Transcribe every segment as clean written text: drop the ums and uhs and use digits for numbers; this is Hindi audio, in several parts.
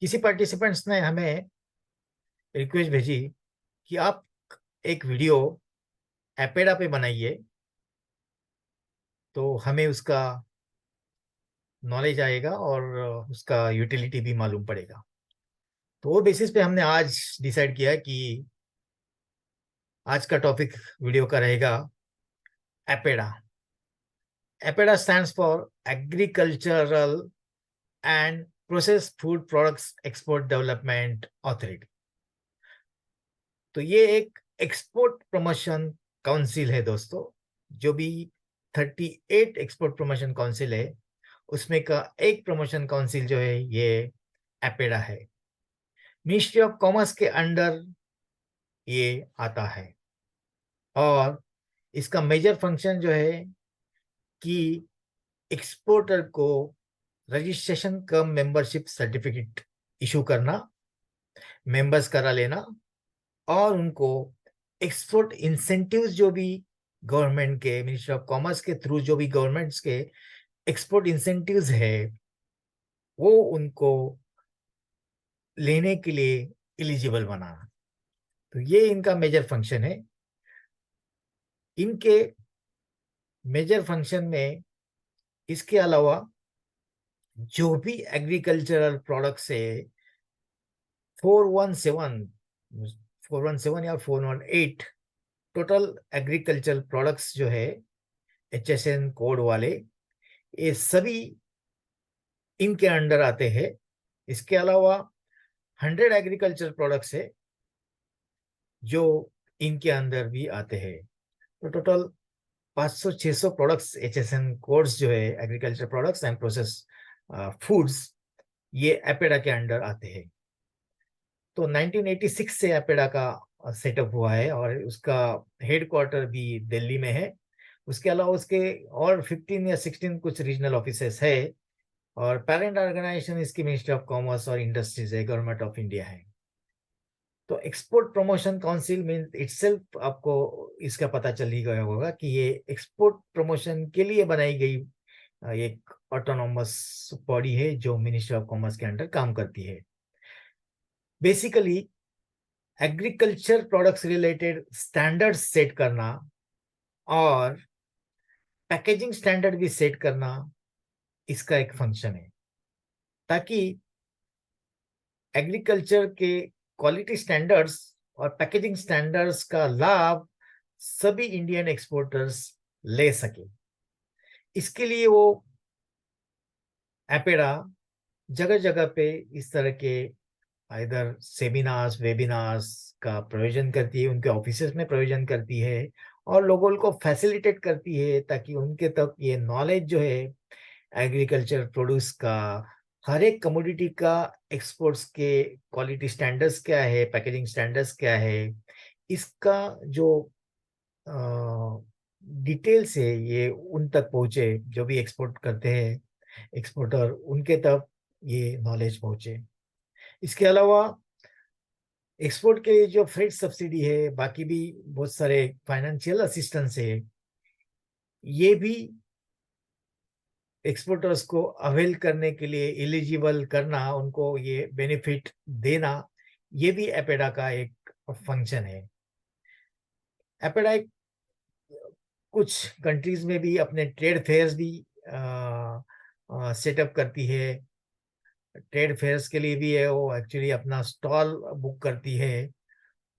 किसी पार्टिसिपेंट्स ने हमें रिक्वेस्ट भेजी कि आप एक वीडियो एपेडा पे बनाइए तो हमें उसका नॉलेज आएगा और उसका यूटिलिटी भी मालूम पड़ेगा। तो वो बेसिस पे हमने आज डिसाइड किया कि आज का टॉपिक वीडियो का रहेगा APEDA. APEDA stands for agricultural and process food products export development authority. तो ये एक एक्सपोर्ट प्रमोशन काउंसिल है दोस्तों। जो भी 38 एक्सपोर्ट प्रमोशन काउंसिल है उसमें का एक प्रमोशन काउंसिल जो है ये एपेडा है। मिनिस्ट्री ऑफ कॉमर्स के अंडर ये आता है और इसका मेजर फंक्शन जो है कि एक्सपोर्टर को रजिस्ट्रेशन कम मेंबरशिप सर्टिफिकेट इशू करना, मेंबर्स करा लेना और उनको एक्सपोर्ट इंसेंटिव्स जो भी गवर्नमेंट के मिनिस्ट्री ऑफ कॉमर्स के थ्रू जो भी गवर्नमेंट्स के एक्सपोर्ट इंसेंटिव्स है वो उनको लेने के लिए एलिजिबल बनाना। तो ये इनका मेजर फंक्शन है। इनके मेजर फंक्शन में इसके अलावा जो भी एग्रीकल्चरल प्रोडक्ट्स है 417 417 या 418 टोटल एग्रीकल्चरल प्रोडक्ट्स जो है HSN कोड वाले, ये सभी इनके अंडर आते हैं। इसके अलावा 100 एग्रीकल्चर प्रोडक्ट्स है जो इनके अंदर भी आते हैं। तो टोटल 500-600 प्रोडक्ट्स HSN कोड्स जो है agriculture products and process foods, ये एपेडा के अंडर आते हैं। तो 1986 से एपेडा का सेटअप हुआ है और उसका हेडक्वार्टर भी दिल्ली में है। उसके अलावा उसके और 15 या 16 कुछ रीजनल ऑफिसेस है और पेरेंट ऑर्गेनाइजेशन इसकी मिनिस्ट्री ऑफ कॉमर्स और इंडस्ट्रीज है, गवर्नमेंट ऑफ इंडिया है। तो export promotion council mean itself आपको इसका पता चल ही गया होगा कि ये एक्सपोर्ट प्रमोशन के लिए बनाई गई एक ऑटोनोमस बॉडी है जो मिनिस्ट्री ऑफ कॉमर्स के अंडर काम करती है। Basically agriculture products related standards set करना और पैकेजिंग स्टैंडर्ड भी सेट करना इसका एक फंक्शन है, ताकि एग्रीकल्चर के क्वालिटी स्टैंडर्ड्स और पैकेजिंग स्टैंडर्ड्स का लाभ सभी इंडियन एक्सपोर्टर्स ले सके। इसके लिए वो एपेडा जगह जगह पे इस तरह के इधर सेमिनार्स वेबिनार्स का प्रयोजन करती है, उनके ऑफिसेस में प्रयोजन करती है और लोगों को फैसिलिटेट करती है ताकि उनके तक ये नॉलेज जो है एग्रीकल्चर प्रोड्यूस का, हर एक कमोडिटी का एक्सपोर्ट्स के क्वालिटी स्टैंडर्ड्स क्या है, पैकेजिंग स्टैंडर्ड्स क्या है, इसका जो डिटेल्स है ये उन तक पहुंचे, जो भी एक्सपोर्ट करते हैं एक्सपोर्टर उनके तक ये नॉलेज पहुंचे। इसके अलावा एक्सपोर्ट के लिए जो फ्रेट सब्सिडी है, बाकी भी बहुत सारे फाइनेंशियल असिस्टेंस है, ये भी एक्सपोर्टर्स को अवेल करने के लिए एलिजिबल करना, उनको ये बेनिफिट देना, ये भी एपेडा का एक फंक्शन है। एपेडा कुछ कंट्रीज में भी अपने ट्रेड फेयर्स भी सेटअप करती है। ट्रेड फेयर्स के लिए भी है वो एक्चुअली अपना स्टॉल बुक करती है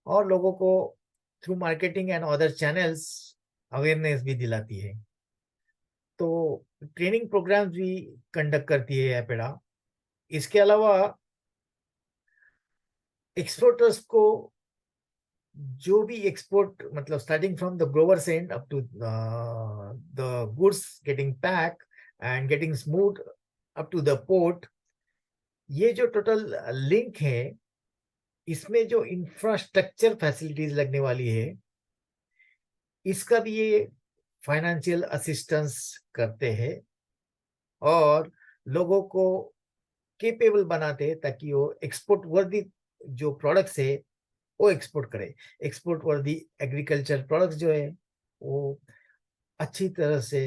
और लोगों को through marketing and other channels awareness भी दिलाती है। तो ट्रेनिंग प्रोग्राम्स भी कंडक्ट करती है एपेडा। इसके अलावा एक्सपोर्टर्स को जो भी एक्सपोर्ट मतलब starting from the growers and up to the goods getting pack and getting smooth up to the port, ये जो टोटल लिंक है इसमें जो इंफ्रास्ट्रक्चर फैसिलिटीज लगने वाली है इसका भी ये फाइनेंशियल असिस्टेंस करते हैं और लोगों को केपेबल बनाते हैं ताकि वो एक्सपोर्ट वर्दी जो प्रोडक्ट्स है वो एक्सपोर्ट करे। एक्सपोर्ट वर्दी एग्रीकल्चर प्रोडक्ट्स जो है वो अच्छी तरह से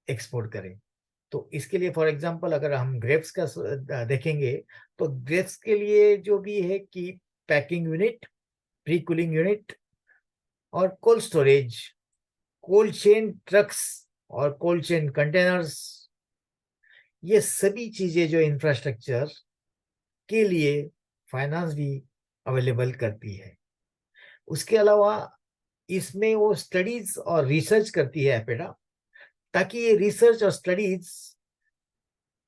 एक्सपोर्ट करें। तो इसके लिए फॉर एग्जांपल अगर हम ग्रेप्स का देखेंगे, तो ग्रेप्स के लिए जो भी है कि packing unit, pre cooling unit और cold storage, cold chain trucks और कोल्ड चेन कंटेनर्स, ये सभी चीजें जो इंफ्रास्ट्रक्चर के लिए फाइनेंस भी अवेलेबल करती है। उसके अलावा इसमें वो स्टडीज और रिसर्च करती है एपेडा, ताकि ये रिसर्च और स्टडीज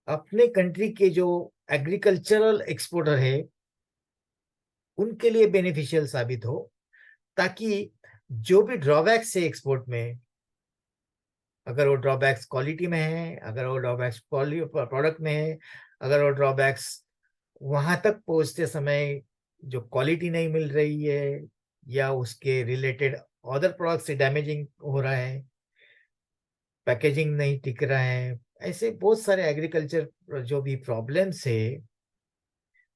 अपने कंट्री के जो एग्रीकल्चरल एक्सपोर्टर है उनके लिए बेनिफिशियल साबित हो, ताकि जो भी ड्रॉबैक्स है एक्सपोर्ट में, अगर वो ड्रॉबैक्स क्वालिटी में है, अगर वो ड्रॉबैक्स प्रोडक्ट में है, अगर वो ड्रॉबैक्स वहां तक पहुंचते समय जो क्वालिटी नहीं मिल रही है या उसके रिलेटेड अदर प्रोडक्ट से डैमेजिंग हो रहा है, पैकेजिंग नहीं टिक रहा है, ऐसे बहुत सारे एग्रीकल्चर जो भी प्रॉब्लम्स है,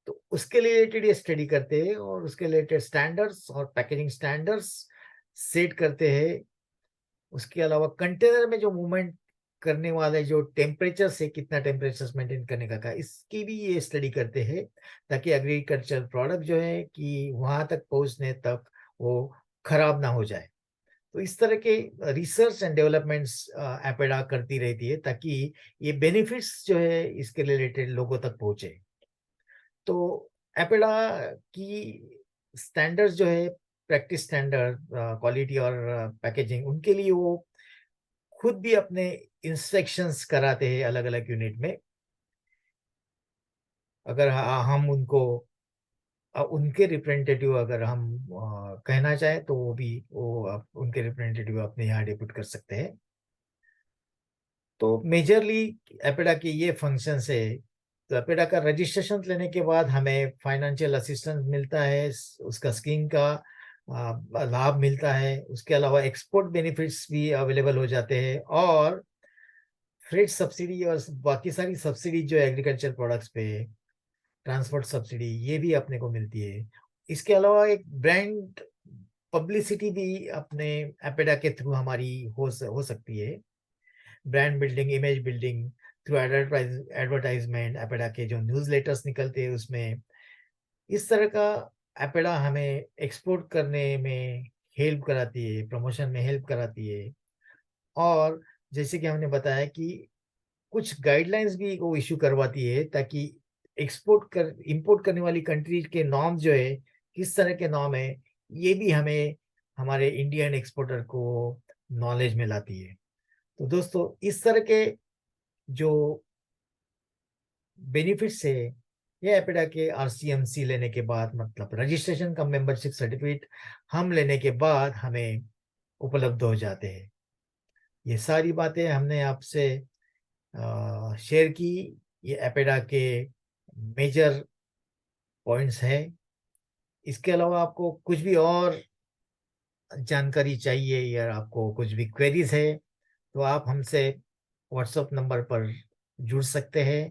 तो उसके रिलेटेड ये स्टडी करते हैं और उसके रिलेटेड स्टैंडर्ड्स और पैकेजिंग स्टैंडर्ड्स सेट करते हैं। उसके अलावा कंटेनर में जो मूवमेंट करने वाले जो टेम्परेचर से कितना टेम्परेचर मेंटेन करने का इसकी भी ये स्टडी करते हैं, ताकि एग्रीकल्चर प्रोडक्ट जो है कि वहां तक पहुंचने तक वो खराब ना हो जाए। तो इस तरह के रिसर्च एंड डेवलपमेंट्स एपेडा करती रहती है, ताकि ये बेनिफिट्स जो है इसके रिलेटेड लोगों तक पहुंचे। तो एपेडा की स्टैंडर्ड्स जो है, प्रैक्टिस स्टैंडर्ड, क्वालिटी और पैकेजिंग, उनके लिए वो खुद भी अपने इंस्पेक्शंस कराते हैं अलग अलग यूनिट में। अगर हम उनको उनके रिप्रेजेंटेटिव अगर हम कहना चाहें, तो वो भी उनके रिप्रेजेंटेटिव अपने यहाँ डिप्यूट कर सकते हैं। तो मेजरली एपेडा की ये फंक्शंस है। तो एपेडा का रजिस्ट्रेशन लेने के बाद हमें फाइनेंशियल असिस्टेंस मिलता है, उसका स्कीम का लाभ मिलता है। उसके अलावा एक्सपोर्ट बेनिफिट्स भी अवेलेबल हो जाते हैं, और फ्रेट सब्सिडी और बाकी सारी सब्सिडी जो एग्रीकल्चर प्रोडक्ट्स पे, ट्रांसपोर्ट सब्सिडी, ये भी अपने को मिलती है। इसके अलावा एक ब्रांड पब्लिसिटी भी अपने एपेडा के थ्रू हमारी हो सकती है। Brand building, image building through advertisement, APEDA के जो न्यूज़लेटर्स निकलते हैं उसमें, इस तरह का एपेडा हमें एक्सपोर्ट करने में हेल्प कराती है, प्रमोशन में हेल्प कराती है। और जैसे कि हमने बताया कि कुछ गाइडलाइंस भी वो इशू करवाती है, ताकि इंपोर्ट करने वाली कंट्री के नॉर्म जो है, किस तरह के नॉर्म है, ये भी हमें हमारे इंडियन एक्सपोर्टर को नॉलेज में लाती है। तो दोस्तों, इस तरह के जो बेनिफिट्स है, ये एपेडा के आरसीएमसी लेने के बाद, मतलब रजिस्ट्रेशन का मेंबरशिप सर्टिफिकेट हम लेने के बाद हमें उपलब्ध हो जाते हैं। ये सारी बातें हमने आपसे शेयर की। ये एपेडा के मेजर पॉइंट्स हैं। इसके अलावा आपको कुछ भी और जानकारी चाहिए या आपको कुछ भी क्वेरीज है, तो आप हमसे व्हाट्सएप नंबर पर जुड़ सकते हैं।